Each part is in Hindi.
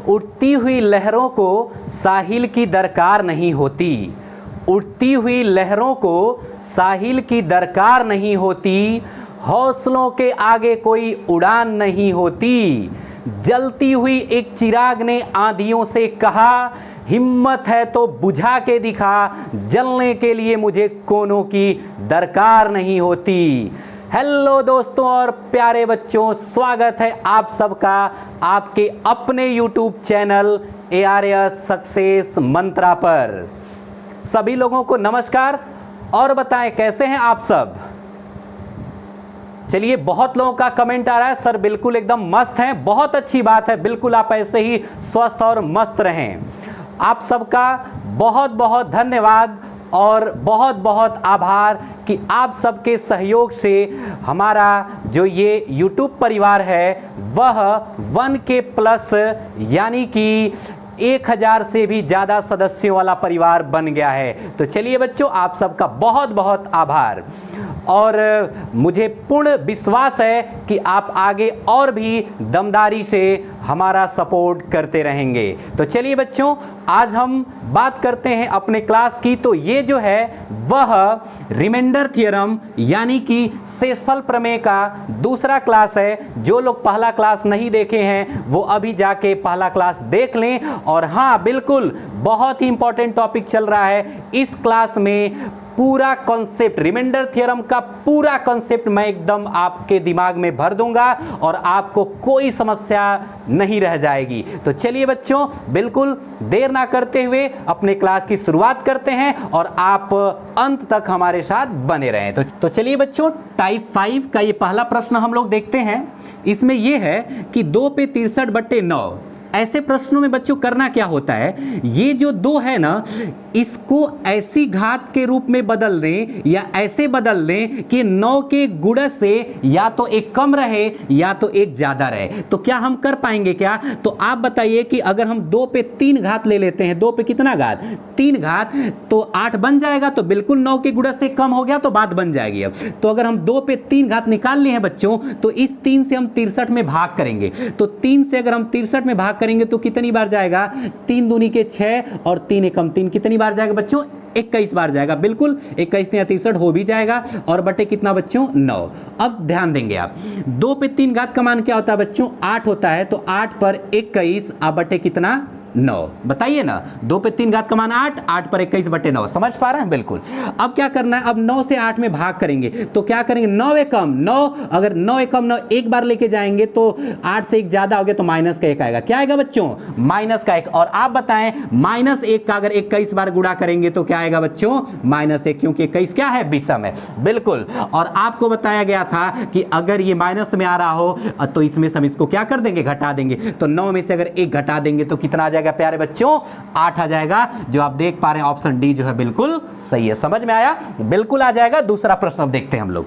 उठती हुई लहरों को साहिल की दरकार नहीं होती, उठती हुई लहरों को साहिल की दरकार नहीं होती, हौसलों के आगे कोई उड़ान नहीं होती। जलती हुई एक चिराग ने आंधियों से कहा, हिम्मत है तो बुझा के दिखा, जलने के लिए मुझे कोनों की दरकार नहीं होती। हेलो दोस्तों और प्यारे बच्चों, स्वागत है आप सबका आपके अपने YouTube चैनल ARS सक्सेस मंत्रा पर। सभी लोगों को नमस्कार और बताएं कैसे हैं आप सब। चलिए, बहुत लोगों का कमेंट आ रहा है, सर बिल्कुल एकदम मस्त हैं। बहुत अच्छी बात है, बिल्कुल आप ऐसे ही स्वस्थ और मस्त रहें। आप सबका बहुत बहुत धन्यवाद और बहुत बहुत आभार कि आप सबके सहयोग से हमारा जो ये YouTube परिवार है वह 1K प्लस यानी कि 1000 से भी ज़्यादा सदस्यों वाला परिवार बन गया है। तो चलिए बच्चों, आप सबका बहुत बहुत आभार और मुझे पूर्ण विश्वास है कि आप आगे और भी दमदारी से हमारा सपोर्ट करते रहेंगे। तो चलिए बच्चों, आज हम बात करते हैं अपने क्लास की। तो ये जो है वह रिमाइंडर थ्योरम यानी कि शेषफल प्रमेय का दूसरा क्लास है। जो लोग पहला क्लास नहीं देखे हैं वो अभी जाके पहला क्लास देख लें। और हाँ, बिल्कुल बहुत ही इंपॉर्टेंट टॉपिक चल रहा है इस क्लास में। पूरा कॉन्सेप्ट, रिमाइंडर थ्योरम का पूरा कॉन्सेप्ट मैं एकदम आपके दिमाग में भर दूंगा और आपको कोई समस्या नहीं रह जाएगी। तो चलिए बच्चों, बिल्कुल देर ना करते हुए अपने क्लास की शुरुआत करते हैं और आप अंत तक हमारे साथ बने रहें। तो चलिए बच्चों, टाइप 5 का ये पहला प्रश्न हम लोग देखते हैं। इसमें यह है कि 2 पे 63/9 ऐसे प्रश्नों में बच्चों करना क्या होता है, ये जो 2 है ना, इसको ऐसी घात के रूप में बदल दें या ऐसे बदल दें कि 9 के गुणज से या तो एक कम रहे या तो एक ज्यादा रहे। तो क्या हम कर पाएंगे क्या? तो आप बताइए कि अगर हम 2 पे 3 घात ले लेते हैं, 2 पे कितना घात? 3 घात, तो 8 बन जाएगा। तो बिल्कुल 9 के गुणज से कम हो गया तो बात बन जाएगी। अब तो अगर हम 2 पे 3 घात निकाल लिए हैं बच्चों, तो इस 3 से हम 63 में भाग करेंगे। तो 3 से अगर हम 63 में भाग करेंगे तो कितनी बार जाएगा? 3 दूनी के 6 और 3 एकम 3, कितनी बार जाएगा बच्चों? 21 बार जाएगा। बिल्कुल 21 या 63 हो भी जाएगा। और बटे कितना बच्चों? 9। अब ध्यान देंगे आप, 2 पे 3 घात का मान क्या होता है बच्चों? 8 होता है। तो 8 पर 21 अब बटे कितना? 9। बताइए ना, 2 पे 3 घात का मान 8, 8 पर 21 बटे 9। समझ पा रहे हैं? बिल्कुल। अब क्या करना है, अब 9 से 8 में भाग करेंगे। तो क्या करेंगे? 9 एकम 9, अगर 9 एकम 9 एक बार लेके जाएंगे तो 8 से 1 ज्यादा हो गया तो माइनस का 1 आएगा। क्या आएगा बच्चों? माइनस का 1। और आप बताएं, -1 का अगर 21 बार गुणा करेंगे तो क्या आएगा बच्चों? -1, क्योंकि 21 क्या है? विषम है। बिल्कुल। और आपको बताया गया था कि अगर ये माइनस में आ रहा हो तो इसमें से हम इसको क्या कर देंगे? घटा देंगे। तो 9 में से अगर 1 घटा देंगे तो कितना आ जाएगा प्यारे बच्चों? 8 आ जाएगा। जो आप देख पा रहे हैं ऑप्शन डी जो है बिल्कुल सही है। समझ में आया? बिल्कुल आ जाएगा। दूसरा प्रश्न अब देखते हैं हम लोग।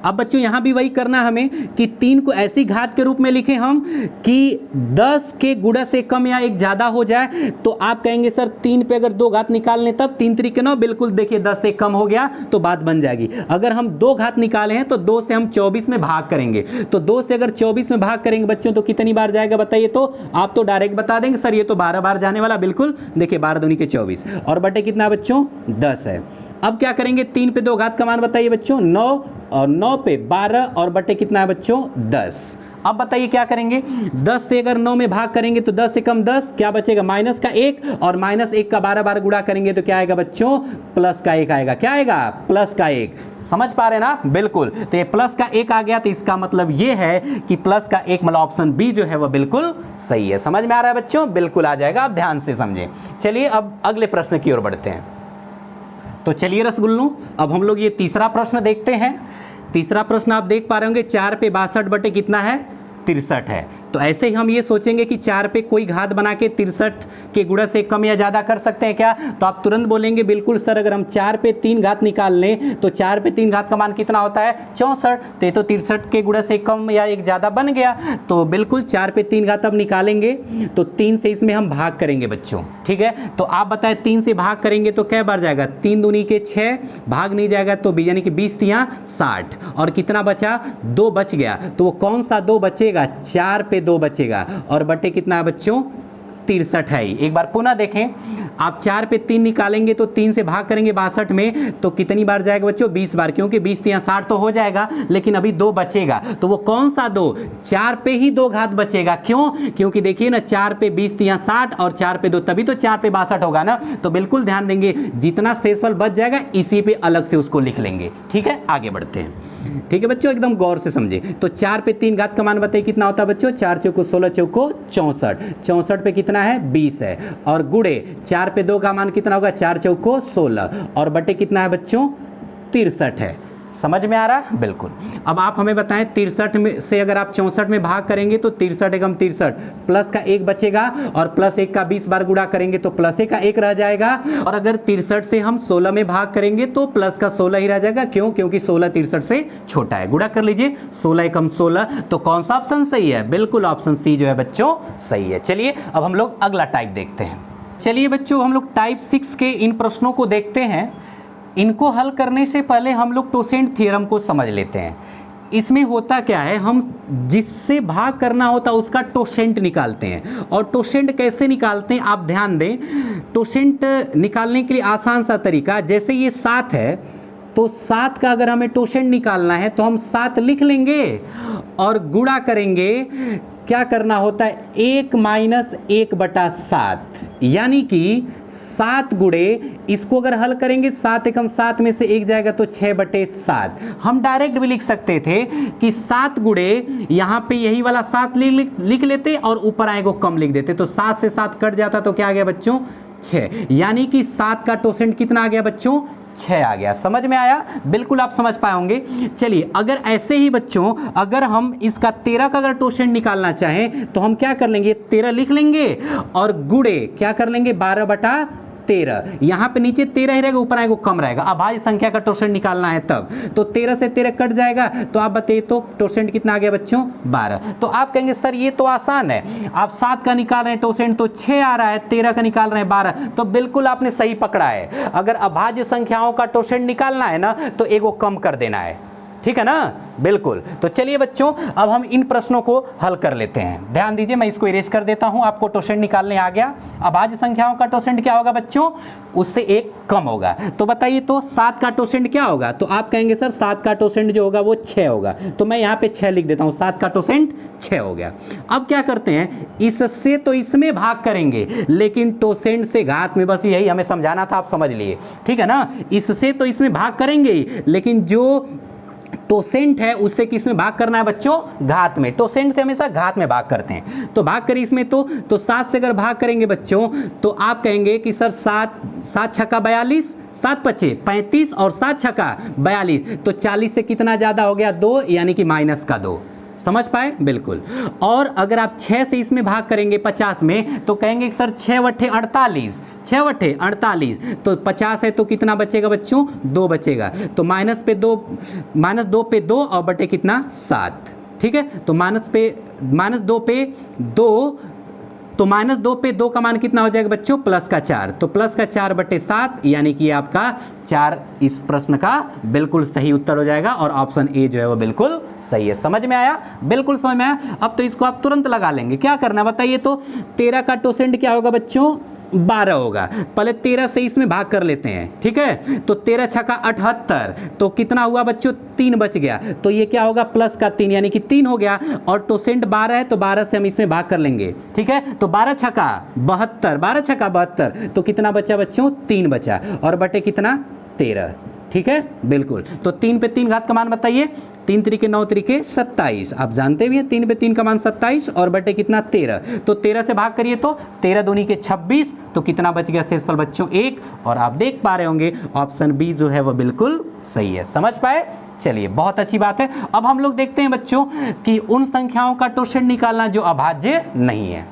अब बच्चों यहां भी वही करना है हमें कि 3 को ऐसी घात के रूप में लिखें हम कि 10 के गुणज से कम या एक ज्यादा हो जाए। तो आप कहेंगे सर 3 पे अगर 2 घात निकाल लें तब 3 3 के 9, बिल्कुल देखिए 10 से कम हो गया तो बात बन जाएगी। अगर हम 2 घात निकाले हैं तो 2 से हम 24 में भाग करेंगे। तो 2 से अगर 24 में भाग करेंगे बच्चों तो कितनी बार जाएगा बताइए? तो आप तो डायरेक्ट बता देंगे सर ये तो 12 बार जाने वाला। बिल्कुल देखिए 12 दूनी के 24 और बटे कितना बच्चों? 10 है। अब क्या करेंगे? 3 पे 2 घात का मान बताइए बच्चों? 9 और 9 पे 12 और बटे कितना है बच्चों? 10। अब बताइए क्या करेंगे? 10 से अगर 9 में भाग करेंगे तो 10 से कम 10, क्या बचेगा? माइनस का 1 और -1 का 12 बार गुणा करेंगे तो क्या आएगा बच्चों? प्लस का 1 आएगा। क्या आएगा? प्लस का 1। समझ पा रहे हैं ना? बिल्कुल। तो ये प्लस का 1 आ गया तो इसका मतलब ये है कि प्लस का 1 मतलब ऑप्शन बी जो है वो बिल्कुल सही है। समझ में आ रहा है बच्चों? बिल्कुल आ जाएगा। आप ध्यान से समझें। चलिए अब अगले प्रश्न की ओर बढ़ते हैं। तो चलिए रसगुल्लू, अब हम लोग ये तीसरा प्रश्न देखते हैं। तीसरा प्रश्न आप देख पा रहे होंगे 4 पे 62 बटे कितना है? 63 है। तो ऐसे ही हम ये सोचेंगे कि 4 पे कोई घात बना के 63 के गुणज से कम या ज्यादा कर सकते हैं क्या? तो आप तुरंत बोलेंगे बिल्कुल सर, अगर हम 4 पे 3 घात निकाल लें तो 4 पे 3 घात का मान कितना होता है? 64। तो 63 के गुणज से कम या एक ज्यादा बन गया। तो बिल्कुल 4 पे 3 घात अब निकालेंगे तो 3 से इसमें हम भाग करेंगे बच्चों। ठीक है, तो आप बताएं 3 से भाग करेंगे तो क्या बार जाएगा? 3 दूनी के 6, भाग नहीं जाएगा तो यानी कि 20 3 60 और कितना बचा? 2 बच गया। तो वो कौन सा 2 बचेगा? 4 पे 2 बचेगा और बटे कितना है बच्चों 63 है। एक बार पुनः देखें, आप 4 पे 3 निकालेंगे तो 3 से भाग करेंगे 62 में तो कितनी बार जाएगा बच्चों 20 बार, क्योंकि 20 3 60 तो हो जाएगा, लेकिन अभी 2 बचेगा। तो वो कौन सा 2? 4 पे ही 2 घात बचेगा। क्यों? क्योंकि देखिए ना 4 पे 20 3 60 और 4 पे 2, तभी तो 4 पे 62 होगा ना। तो बिल्कुल ध्यान देंगे, जितना शेषफल बच जाएगा इसी पे अलग से उसको लिख लेंगे। ठीक है, आगे बढ़ते हैं। ठीक है बच्चों, एकदम गौर से समझे। तो 4 पे 3 घात का मान बताइए कितना होता है बच्चों? 4 चौको 16 चौको 64, 64 पे कितना है 20 है, और गुड़े 4 पे 2 का मान कितना होगा? 4 चौको 16 और बटे कितना है बच्चों 63 है। समझ में आ रहा है? बिल्कुल। अब आप हमें बताएं 63 में से अगर आप 64 में भाग करेंगे तो 63 एकम 63, प्लस का 1 बचेगा और प्लस 1 का 20 बार गुणा करेंगे तो प्लस 1 का 1 रह जाएगा। और अगर 63 से हम 16 में भाग करेंगे तो प्लस का 16 ही रह जाएगा। क्यों? क्योंकि 16 63 से छोटा है। गुणा कर लीजिए, 16 एकम 16। तो कौन सा ऑप्शन सही है? बिल्कुल ऑप्शन सी जो है बच्चों सही है। चलिए अब हम लोग अगला टाइप देखते हैं। चलिए बच्चों हम लोग टाइप 6 के इन प्रश्नों को देखते हैं। इनको हल करने से पहले हम लोग टोसेंट थ्योरम को समझ लेते हैं। इसमें होता क्या है, हम जिससे भाग करना होता है उसका टोसेंट निकालते हैं। और टोसेंट कैसे निकालते हैं आप ध्यान दें। टोसेंट निकालने के लिए आसान सा तरीका, जैसे ये 7 है तो 7 का अगर हमें टोसेंट निकालना है तो हम 7 लिख लेंगे और गुणा करेंगे। क्या करना होता है? 1 माइनस 1/7, यानी कि 7 गुणे, इसको अगर हल करेंगे 7 एकम 7 में से 1 जाएगा तो 6/7। हम डायरेक्ट भी लिख सकते थे कि 7 गुणे, यहाँ पे यही वाला 7 लिख लेते और ऊपर आएगा कम लिख देते, तो 7 से 7 कट जाता तो क्या आ गया बच्चों 6, यानी कि 7 का टोसेंट कितना आ गया बच्चों 6 आ गया। समझ में आया? बिल्कुल आप समझ पाए होंगे। चलिए अगर ऐसे ही बच्चों अगर हम इसका 13 का अगर टोसेंट निकालना चाहें तो हम क्या कर लेंगे? 13 लिख लेंगे और गुणे क्या कर लेंगे 12/13। यहाँ पे नीचे 13 ही रहेगा, ऊपर आएगा कम रहेगा। अभाज्य संख्या का टोसेंट निकालना है तब तो 13 से 13 कट जाएगा, तो आप बताइए तो टोसेंट कितना आ गया बच्चों 12। तो आप कहेंगे सर ये तो आसान है, आप 7 का निकाल रहे हैं टोसेंट तो 6 आ रहा है, 13 का निकाल रहे हैं 12। तो बिल्कुल आपने सही पकड़ा है। अगर अभाज्य संख्याओं का टोसेंट निकालना है ना तो एगो कम कर देना है। ठीक है ना? बिल्कुल। तो चलिए बच्चों अब हम इन प्रश्नों को हल कर लेते हैं। ध्यान दीजिए, मैं इसको इरेज कर देता हूं, आपको टोसेंट निकालने आ गया। अभाज्य संख्याओं का टोसेंट क्या होगा बच्चों? उससे 1 कम होगा। तो बताइए तो 7 का टोसेंट क्या होगा? तो आप कहेंगे सर 7 का टोसेंट जो होगा वो 6 होगा, तो मैं यहाँ पे 6 लिख देता हूँ। 7 का टोसेंट 6 हो गया। अब क्या करते हैं, इससे तो इसमें भाग करेंगे, लेकिन टोसेंट से घात में, बस यही हमें समझाना था, आप समझ लिए। ठीक है ना? इससे तो इसमें भाग करेंगे ही, लेकिन जो टोसेंट है उससे किस में भाग करना है बच्चों? घात में। टोसेंट से हमेशा घात में भाग करते हैं। तो भाग करिए इसमें तो 7 से अगर भाग करेंगे बच्चों तो आप कहेंगे कि सर 7 छक्का 42, 7 पचे 35 और 7 छक्का 42, तो 40 से कितना ज्यादा हो गया 2, यानी कि माइनस का 2। समझ पाए? बिल्कुल। और अगर आप 6 से इसमें भाग करेंगे 50 में तो कहेंगे सर 6 बटे 48, 6 बटे 48, तो 50 है तो कितना बचेगा बच्चों 2 बचेगा। तो माइनस 2 पे 2 और बटे कितना 7। ठीक है? तो माइनस 2 पे 2, तो माइनस 2 पे 2 का मान कितना हो जाएगा बच्चों? प्लस का 4। तो प्लस का 4/7, यानी कि आपका 4 इस प्रश्न का बिल्कुल सही उत्तर हो जाएगा और ऑप्शन ए जो है वो बिल्कुल सही है। समझ में आया? बिल्कुल समझ में आया। अब तो इसको आप तुरंत लगा लेंगे। क्या करना बताइए तो 13 का टोसेंट क्या होगा बच्चों? 12 होगा। पहले 13 से इसमें भाग कर लेते हैं। ठीक है? तो 13 छक्का 78, तो कितना हुआ बच्चों? 3 बच गया। तो ये क्या होगा? प्लस का 3, यानी कि 3 हो गया। और टोसेंट 12 है तो 12 से हम इसमें भाग कर लेंगे। ठीक है? तो 12 छक्का 72, 12 छक्का 72, तो कितना बचा बच्चों? 3 बचा और बटे कितना 13। ठीक है? बिल्कुल। तो 3 पे 3 घात का मान बताइए। 3 त्रिके 9 त्रिके 27, आप जानते भी हैं 3 पे 3 का मान 27 और बटे कितना 13। तो 13 से भाग करिए तो 13 दूनी के 26, तो कितना बच गया शेषफल बच्चों 1। और आप देख पा रहे होंगे ऑप्शन बी जो है वो बिल्कुल सही है। समझ पाए? चलिए बहुत अच्छी बात है। अब हम लोग देखते हैं बच्चों कि उन संख्याओं का टोसेंट निकालना जो अभाज्य नहीं है।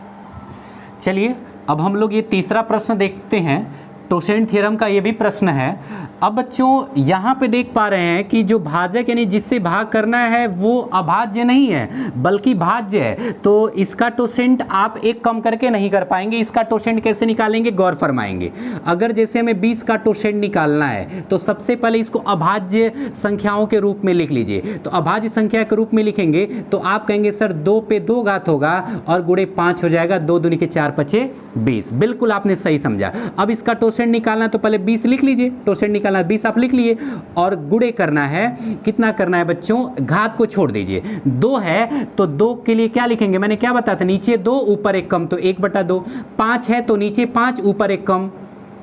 चलिए अब हम लोग ये तीसरा प्रश्न देखते हैं। टोसेंट थ्योरम का ये भी प्रश्न है। अब बच्चों यहाँ पे देख पा रहे हैं कि जो भाजक यानी जिससे भाग करना है वो अभाज्य नहीं है बल्कि भाज्य है, तो इसका टोसेंट आप एक कम करके नहीं कर पाएंगे। इसका टोसेंट कैसे निकालेंगे, गौर फरमाएंगे। अगर जैसे हमें 20 का टोसेंट निकालना है तो सबसे पहले इसको अभाज्य संख्याओं के रूप में लिख लीजिए। तो अभाज्य संख्या के रूप में लिखेंगे तो आप कहेंगे सर 2 पे 2 घात होगा और गुणे 5 हो जाएगा, 2 दूनी के 4 पचे 20। बिल्कुल आपने सही समझा। अब इसका टोसेंट निकालना तो पहले 20 लिख लीजिए, टोसेंट निकालना 20 आप लिख लिए और गुणे करना है, कितना करना है बच्चों, घात को छोड़ दीजिए। 2 है तो 2 के लिए क्या लिखेंगे, मैंने क्या बताया था, नीचे 2 ऊपर 1 कम तो 1/2। 5 है तो नीचे 5 ऊपर 1 कम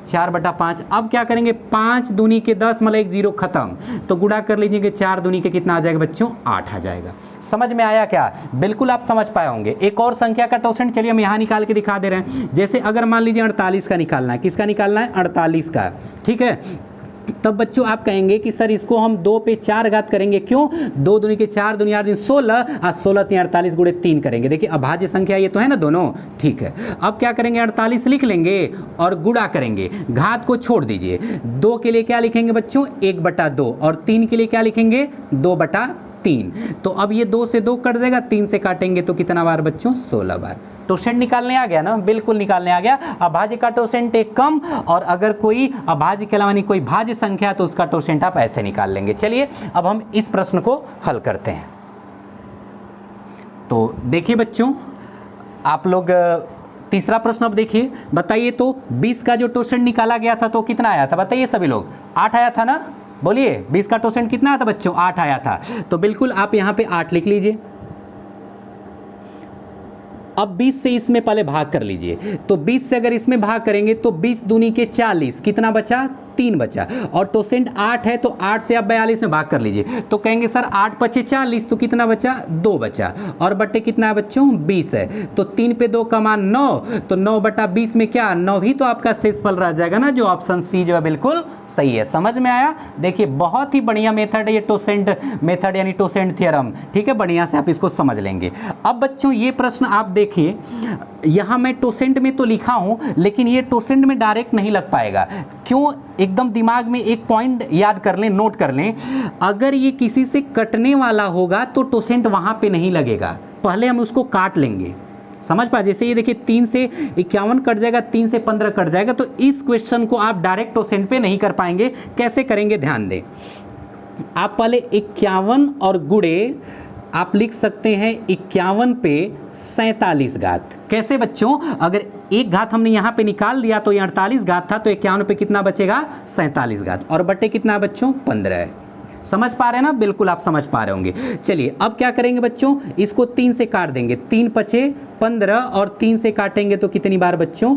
4/5। अब क्या करेंगे, 5 दूनी के 10 मतलब 1 0 खत्म, तो गुणा कर लीजिए कि 4 दूनी के कितना आ जाएगा बच्चों, 8 आ जाएगा। समझ में आया क्या, बिल्कुल आप समझ पाए होंगे। एक और संख्या का टोसेंट चलिए हम यहाँ निकाल के दिखा दे रहे हैं। जैसे अगर मान लीजिए 48 का निकालना है, किसका निकालना है, 48 का, ठीक है। तब बच्चों आप कहेंगे कि सर इसको हम 2 पे 4 घात करेंगे, क्यों, 2 दूनी के 4 दूनी 8 16 और 16 3 48 गुणे 3 करेंगे। देखिए अभाज्य संख्या ये तो है ना दोनों, ठीक है। अब क्या करेंगे, 48 लिख लेंगे और गुणा करेंगे, घात को छोड़ दीजिए। 2 के लिए क्या लिखेंगे बच्चों, 1/2 और 3 के लिए क्या लिखेंगे, 2/3। तो अब ये 2 से 2 कट जाएगा, 3 से काटेंगे तो कितना बार बच्चों, 16 बार। टोसेंट निकालने आ गया ना, बिल्कुल निकालने आ गया। अभाज्य का टोसेंट एक कम, और अगर कोई अभाज्य के अलावा कोई भाज्य संख्या तो उसका टोसेंट आप ऐसे निकाल लेंगे। चलिए अब हम इस प्रश्न को हल करते हैं। तो देखिए बच्चों, आप लोग तीसरा प्रश्न अब देखिए, बताइए तो 20 का जो टोसेंट निकाला गया था तो कितना आया था, बताइए सभी लोग, 8 आया था ना, बोलिए 20 का टोसेंट कितना आया था बच्चों, 8 आया था। तो बिल्कुल आप यहां पे 8 लिख लीजिए। अब 20 से इसमें पहले भाग कर लीजिए, तो 20 से अगर इसमें भाग करेंगे तो 20 दूनी के 40, कितना बचा, 3 बचा, और टोसेंट 8 है तो 8 से आप 42 में भाग कर लीजिए, तो कहेंगे सर 8 पचे 40, तो कितना बचा, 2 बचा, और बट्टे कितना है बच्चों, 20 है, तो 3 पे 2 का मान 9, तो 9/20 में क्या, 9 ही तो आपका शेषफल रह जाएगा ना, जो ऑप्शन सी जो है बिल्कुल सही है। समझ में आया, देखिए बहुत ही बढ़िया मेथड है ये टोसेंट मेथड यानी टोसेंट थ्योरम, ठीक है, बढ़िया से आप इसको समझ लेंगे। अब बच्चों ये प्रश्न आप देखिए, यहाँ मैं टोसेंट में तो लिखा हूं लेकिन ये टोसेंट में डायरेक्ट नहीं लग पाएगा, क्यों, एकदम दिमाग में एक पॉइंट याद कर लें, नोट कर लें, अगर ये किसी से कटने वाला होगा तो टोसेंट वहां पे नहीं लगेगा, पहले हम उसको काट लेंगे, समझ पा, जैसे ये देखिए 3 से 51 कट जाएगा, 3 से 15 कट जाएगा, तो इस क्वेश्चन को आप डायरेक्ट टोसेंट पे नहीं कर पाएंगे। कैसे करेंगे, ध्यान दें, आप पहले 51 और गुणे आप लिख सकते हैं 51 पे 47 घात। कैसे बच्चों, अगर एक घात हमने यहाँ पे निकाल दिया तो ये 48 घात था, तो 51 पे कितना बचेगा, 47 घात, और बट्टे कितना बच्चों, 15 है। समझ पा रहे हैं ना, बिल्कुल आप समझ पा रहे होंगे। चलिए अब क्या करेंगे बच्चों, इसको 3 से काट देंगे, 3 पचे 15 और 3 से काटेंगे तो कितनी बार बच्चों,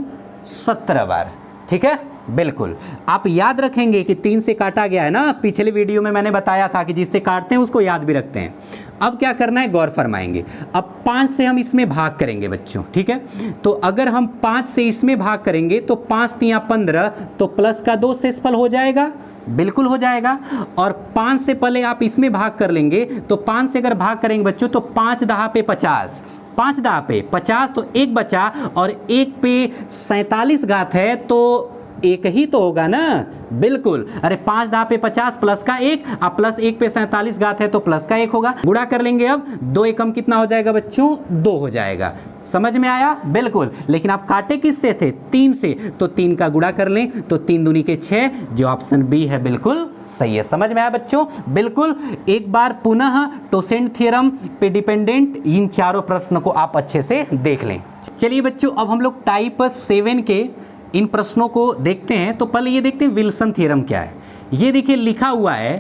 17 बार, ठीक है। बिल्कुल आप याद रखेंगे कि 3 से काटा गया है ना, पिछले वीडियो में मैंने बताया था कि जिससे काटते हैं उसको याद भी रखते हैं। अब क्या करना है, गौर फरमाएंगे, अब 5 से हम इसमें भाग करेंगे बच्चों, ठीक है। तो अगर हम 5 से इसमें भाग करेंगे तो 5 3 15, तो प्लस का 2 शेषफल हो जाएगा, बिल्कुल हो जाएगा, और 5 से पहले आप इसमें भाग कर लेंगे, तो 5 से अगर भाग करेंगे बच्चों तो 5 दहा पे 50, 5 दहा पे 50, तो 1 बचा, और 1 पे 47 घात है तो 1 ही तो होगा ना, बिल्कुल, अरे 5 दहा पे 50 प्लस का 1, अब प्लस 1 पे 47 घात है तो प्लस का 1 होगा, गुणा कर लेंगे, अब 2 एकम कितना हो जाएगा बच्चों, 2 हो जाएगा। समझ में आया, बिल्कुल, लेकिन आप काटे किससे थे, 3 से, तो 3 का गुणा कर लें तो 3 दूनी के 6, जो ऑप्शन बी है बिल्कुल सही है। समझ में आया बच्चों, बिल्कुल, एक बार पुनः टोसेंट थ्योरम पे डिपेंडेंट इन चारों प्रश्न को आप अच्छे से देख लें। चलिए बच्चों, अब हम लोग टाइप 7 के इन प्रश्नों को देखते हैं। तो पहले ये देखते हैं विल्सन थ्योरम क्या है। ये देखिए लिखा हुआ है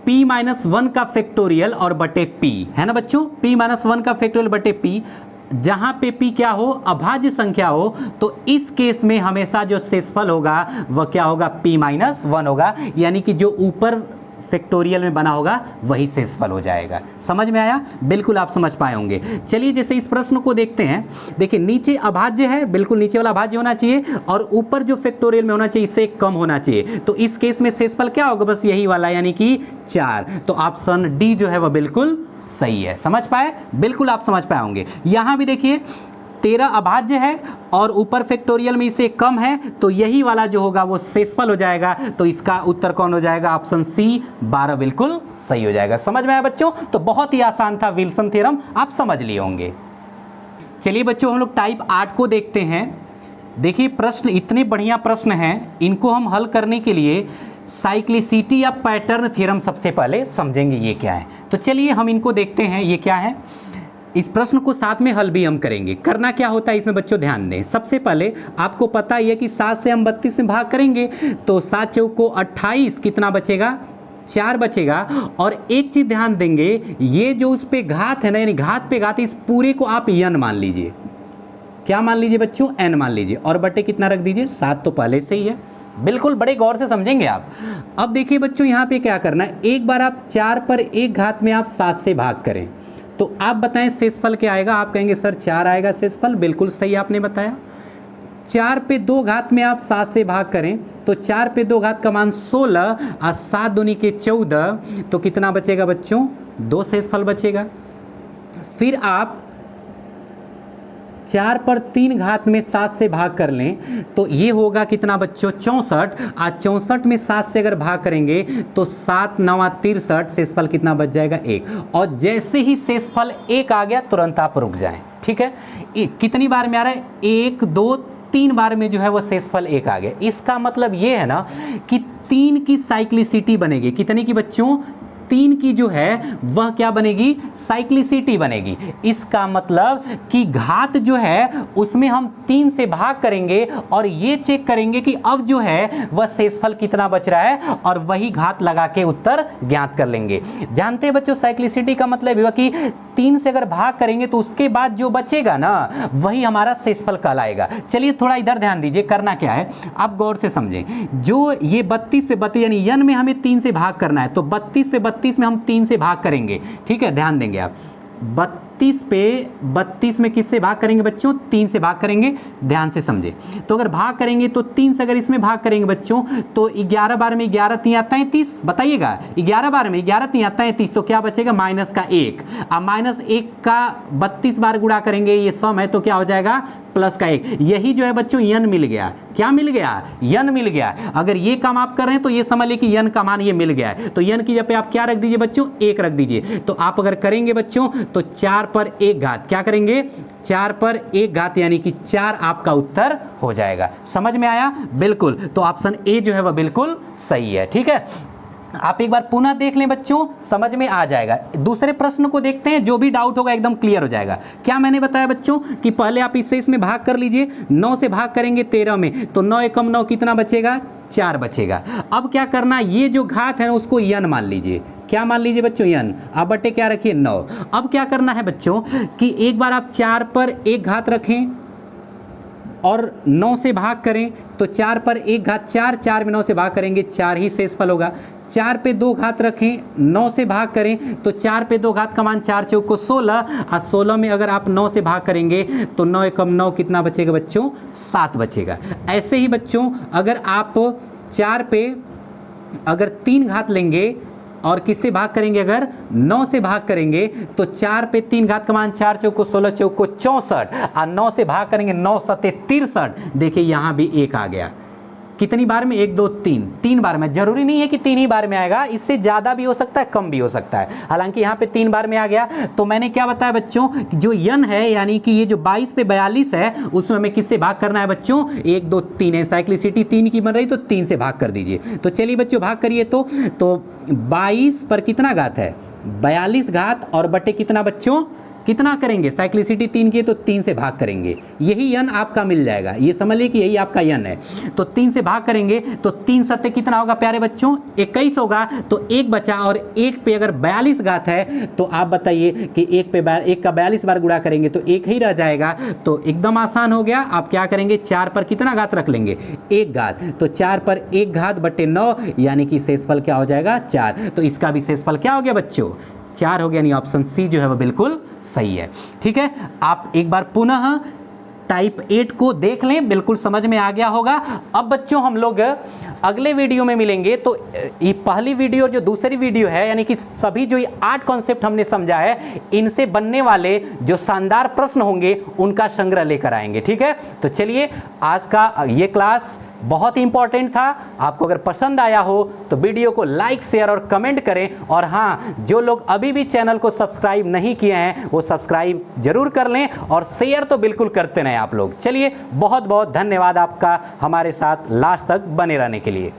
p-1 का फैक्टोरियल और बटे p, है ना बच्चों, p-1 का फैक्टोरियल बटे p, जहां पे p क्या हो, अभाज्य संख्या हो, तो इस केस में हमेशा जो शेषफल होगा वह क्या होगा, p-1 होगा, यानी कि जो ऊपर फैक्टोरियल में बना होगा वही शेषफल हो जाएगा। समझ में आया, बिल्कुल आप समझ पाए होंगे। चलिए जैसे इस प्रश्न को देखते हैं, देखिए नीचे अभाज्य है, बिल्कुल नीचे वाला अभाज्य होना चाहिए, और ऊपर जो फैक्टोरियल में होना चाहिए इससे कम होना चाहिए, तो इस केस में शेषफल क्या होगा, बस यही वाला, यानी कि 4, तो ऑप्शन डी जो है वह बिल्कुल सही है। समझ पाए, बिल्कुल आप समझ पाए होंगे। यहां भी देखिए 13 अभाज्य है और ऊपर फैक्टोरियल में इसे कम है तो यही वाला जो होगा वो शेषफल हो जाएगा। तो इसका उत्तर कौन हो जाएगा? ऑप्शन सी 12 बिल्कुल सही हो जाएगा। समझ में आया बच्चों? तो बहुत ही आसान था विल्सन थ्योरम, आप समझ लिए होंगे। चलिए बच्चों हम लोग टाइप 8 को देखते हैं। देखिए प्रश्न इतने बढ़िया प्रश्न हैं, इनको हम हल करने के लिए साइक्लिसिटी या पैटर्न थ्योरम सबसे पहले समझेंगे ये क्या है। तो चलिए हम इनको देखते हैं ये क्या है। इस प्रश्न को साथ में हल भी हम करेंगे। करना क्या होता है इसमें बच्चों, ध्यान दें। सबसे पहले आपको पता ही है कि 7 से हम 32 में भाग करेंगे तो 7 चौको 28, कितना बचेगा? 4 बचेगा। और एक चीज ध्यान देंगे, ये जो उस पे घात है ना, यानी घात पे घात, इस पूरे को आप n मान लीजिए। क्या मान लीजिए बच्चों? n मान लीजिए। और बटे कितना रख दीजिए? 7 तो पहले से ही है। बिल्कुल बड़े गौर से समझेंगे आप। अब देखिए बच्चों यहाँ पे क्या करना है, एक बार आप 4 पर एक घात में आप 7 से भाग करें तो आप बताएं शेषफल क्या आएगा? आप कहेंगे सर 4 आएगा शेषफल। बिल्कुल सही आपने बताया। 4 पे 2 घात में आप 7 से भाग करें तो 4 पे 2 घात का मान 16 और 7 दूनी के 14, तो कितना बचेगा बच्चों? 2 शेषफल बचेगा। फिर आप 4 पर 3 घात में 7 से भाग कर लें तो ये होगा कितना बच्चों? 64। आज 64 में 7 से अगर भाग करेंगे तो 7 9 63, शेषफल कितना बच जाएगा? 1। और जैसे ही शेषफल 1 आ गया तुरंत आप रुक जाएं। ठीक है, कितनी बार में आ रहा है? 1 2 3 बार में जो है वो शेषफल 1 आ गया। इसका मतलब ये है ना कि 3 की साइक्लिसिटी बनेगी। कितने की बच्चों? 3 की जो है वह क्या बनेगी? साइक्लिसिटी बनेगी। इसका मतलब कि घात जो है उसमें हम 3 से भाग करेंगे और ये चेक करेंगे कि अब जो है वह शेषफल कितना बच रहा है और वही घात लगा के उत्तर ज्ञात कर लेंगे। जानते हैं बच्चों साइक्लिसिटी का मतलब हुआ कि 3 से अगर भाग करेंगे तो उसके बाद जो बचेगा ना वही हमारा शेषफल कहलाएगा। चलिए थोड़ा इधर ध्यान दीजिए, करना क्या है आप गौर से समझें। जो ये 32 पे 32 यानी n में हमें 3 से भाग करना है तो 32 पे 32 में हम 3 से भाग करेंगे। ठीक है, ध्यान देंगे आप। 32 पे 32 में किससे भाग करेंगे बच्चों? 3 से भाग करेंगे। ध्यान से समझे। तो अगर भाग करेंगे तो 3 से अगर इसमें भाग करेंगे बच्चों तो 11 बार में 11 3 33, बताइएगा 11 बार में 11 3 33, तो क्या बचेगा? माइनस का 1। अब माइनस 1 का 32 बार गुणा करेंगे, ये सम है तो क्या हो जाएगा? प्लस का 1। यही जो है बच्चों n मिल गया। क्या मिल गया? n मिल गया। अगर ये काम आप कर रहे हैं तो ये समझ लीजिए कि n का मान ये मिल गया है। तो n की जगह पे आप क्या रख दीजिए बच्चों? 1 रख दीजिए। तो आप अगर करेंगे बच्चों तो 4 पर 1 घात, क्या करेंगे? 4 पर 1 घात यानी कि 4 आपका उत्तर हो जाएगा। समझ में आया? बिल्कुल। तो ऑप्शन ए जो है वह बिल्कुल सही है। ठीक है, आप एक बार पुनः देख लें बच्चों, समझ में आ जाएगा। दूसरे प्रश्न को देखते हैं, जो भी डाउट होगा एकदम क्लियर हो जाएगा। क्या मैंने बताया बच्चों कि पहले आप इससे इसमें भाग कर लीजिए। 9 से भाग करेंगे 13 में तो 9 एकम 9 कितना बचेगा? 4 बचेगा। अब क्या करना, ये जो घात है उसको n मान लीजिए। क्या मान लीजिए बच्चों? n। अब बटे क्या रखिए? 9। अब क्या करना है बच्चों कि एक बार आप 4 पर 1 घात रखें और 9 से भाग करें तो 4 पर 1 घात 4, 4 में 9 से भाग करेंगे 4 ही शेषफल होगा। 4 पे 2 घात रखें, 9 से भाग करें तो 4 पे 2 घात का मान 4 चौको 16 और 16 में अगर आप 9 से भाग करेंगे तो 9 एकम 9 कितना बचेगा बच्चों? 7 बचेगा। ऐसे ही बच्चों अगर आप 4 पे अगर 3 घात लेंगे और किससे भाग करेंगे? अगर 9 से भाग करेंगे तो 4 पे 3 घात का मान 4 चौको 16 चौको 64 और 9 से भाग करेंगे 9 सते 63। देखिए यहाँ भी 1 आ गया। कितनी बार में? 1 2 3, 3 बार में। जरूरी नहीं है कि 3 ही बार में आएगा, इससे ज़्यादा भी हो सकता है, कम भी हो सकता है। हालांकि यहाँ पे 3 बार में आ गया। तो मैंने क्या बताया बच्चों, जो n है यानी कि ये जो 22 पे 42 है उसमें हमें किससे भाग करना है बच्चों? 1 2 3 है, साइक्लिसिटी 3 की बन रही तो 3 से भाग कर दीजिए। तो चलिए बच्चों भाग करिए। तो 22 पर कितना घात है? 42 घात और बटे कितना बच्चों? कितना करेंगे? साइक्लिसिटी 3 की तो 3 से भाग करेंगे, यही n आपका मिल जाएगा। ये समझ लीजिए कि यही आपका n है। तो 3 से भाग करेंगे तो 3 सत्ते कितना होगा प्यारे बच्चों? 21 होगा। तो 1 बचा और 1 पे अगर 42 घात है तो आप बताइए कि 1 पे 1 का 42 बार गुणा करेंगे तो 1 ही रह जाएगा। तो एकदम आसान हो गया। आप क्या करेंगे? 4 पर कितना घात रख लेंगे? 1 घात। तो 4 पर 1 घात बटे 9 यानी कि शेषफल क्या हो जाएगा? 4। तो इसका भी शेषफल क्या हो गया बच्चों? 4 हो गया। यानी ऑप्शन सी जो है वो बिल्कुल सही है। ठीक है, आप एक बार पुनः टाइप 8 को देख लें, बिल्कुल समझ में आ गया होगा। अब बच्चों हम लोग अगले वीडियो में मिलेंगे, तो ये पहली वीडियो जो दूसरी वीडियो है, यानी कि सभी जो ये 8 कॉन्सेप्ट हमने समझा है, इनसे बनने वाले जो शानदार प्रश्न होंगे उनका संग्रह लेकर आएंगे। ठीक है, तो चलिए आज का ये क्लास बहुत ही इंपॉर्टेंट था। आपको अगर पसंद आया हो तो वीडियो को लाइक, शेयर और कमेंट करें। और हाँ, जो लोग अभी भी चैनल को सब्सक्राइब नहीं किए हैं वो सब्सक्राइब जरूर कर लें और शेयर तो बिल्कुल करते रहें आप लोग। चलिए, बहुत बहुत धन्यवाद आपका हमारे साथ लास्ट तक बने रहने के लिए।